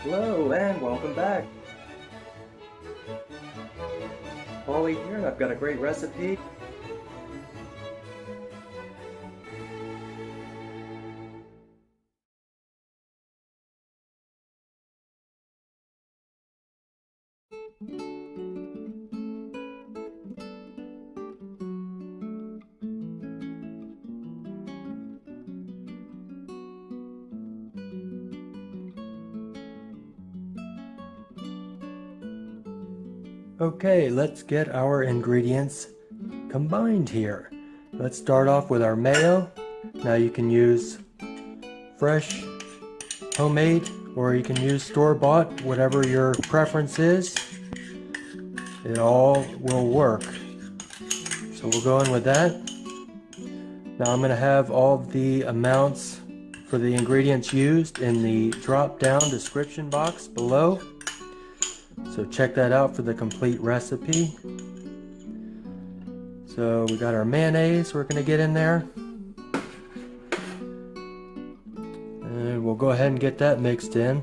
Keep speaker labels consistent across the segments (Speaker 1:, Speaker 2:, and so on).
Speaker 1: Hello and welcome back. Paulie here, and I've got a great recipe. Okay, let's get our ingredients combined here. Let's start off with our mayo. Now you can use fresh, homemade, or you can use store-bought, whatever your preference is. It all will work. So we'll go in with that. Now I'm going to have all the amounts for the ingredients used in the drop-down description box below. So check that out for the complete recipe. So we got our mayonnaise we're going to get in there. And we'll go ahead and get that mixed in.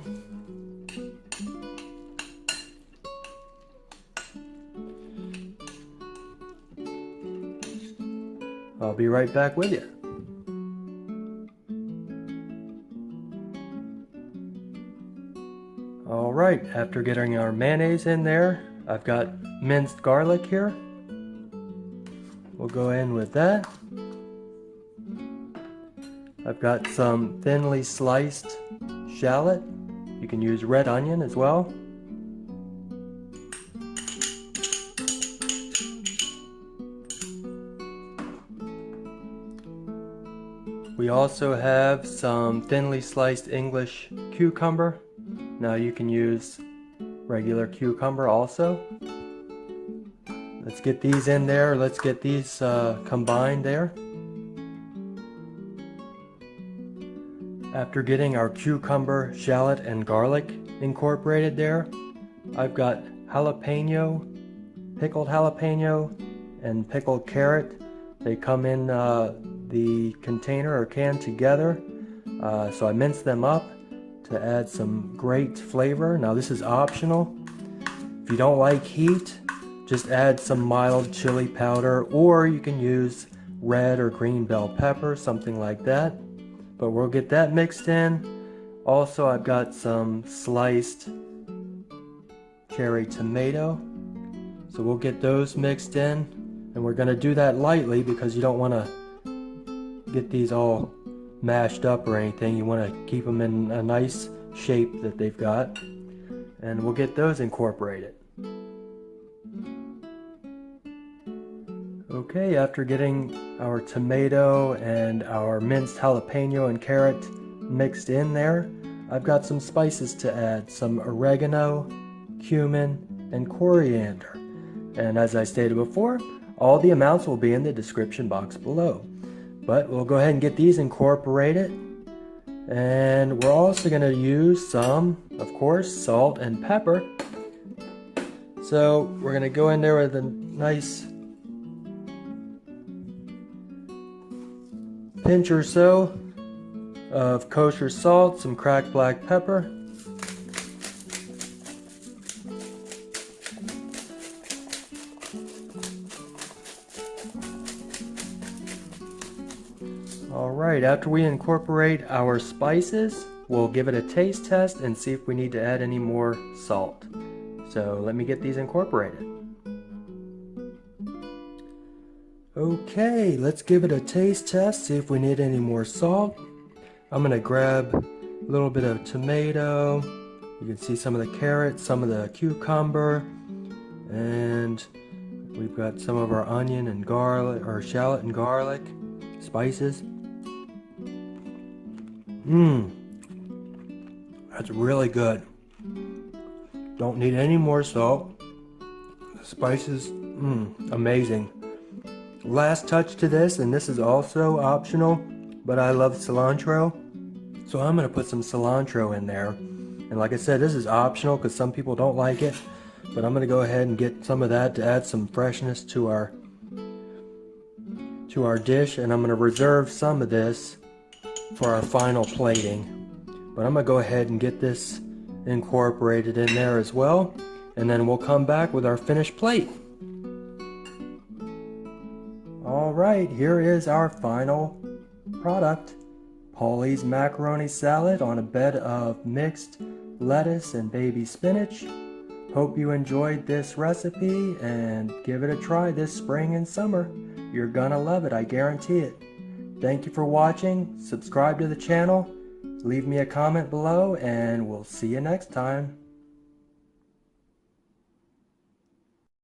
Speaker 1: I'll be right back with you. Alright, after getting our mayonnaise in there, I've got minced garlic here. We'll go in with that. I've got some thinly sliced shallot. You can use red onion as well. We also have some thinly sliced English cucumber. Now you can use regular cucumber also. Let's get these in there. Let's get these combined there. After getting our cucumber, shallot, and garlic incorporated there, I've got jalapeno, pickled jalapeno, and pickled carrot. They come in the container or can together. So I minced them up to add some great flavor. Now this is optional. If you don't like heat, just add some mild chili powder, or you can use red or green bell pepper, something like that. But we'll get that mixed in. Also, I've got some sliced cherry tomato. So we'll get those mixed in. And we're going to do that lightly because you don't want to get these all mashed up or anything. You want to keep them in a nice shape that they've got. And we'll get those incorporated. Okay, after getting our tomato and our minced jalapeno and carrot mixed in there, I've got some spices to add. Some oregano, cumin, and coriander. And as I stated before, all the amounts will be in the description box below. But we'll go ahead and get these incorporated. And we're also going to use some, of course, salt and pepper. So we're going to go in there with a nice pinch or so of kosher salt, some cracked black pepper. Alright, after we incorporate our spices, we'll give it a taste test and see if we need to add any more salt. So let me get these incorporated. Okay, let's give it a taste test, see if we need any more salt. I'm going to grab a little bit of tomato. You can see some of the carrots, some of the cucumber, and we've got some of our onion and garlic, or shallot and garlic spices. That's really good. Don't need any more salt. The spices, amazing. Last touch to this, and this is also optional, but I love cilantro, so I'm going to put some cilantro in there. And like I said, this is optional because some people don't like it, but I'm going to go ahead and get some of that to add some freshness to our dish, and I'm going to reserve some of this for our final plating. But I'm going to go ahead and get this incorporated in there as well. And then we'll come back with our finished plate. Alright, here is our final product. Paulie's macaroni salad on a bed of mixed lettuce and baby spinach. Hope you enjoyed this recipe and give it a try this spring and summer. You're gonna love it, I guarantee it. Thank you for watching. Subscribe to the channel. Leave me a comment below and we'll see you next time.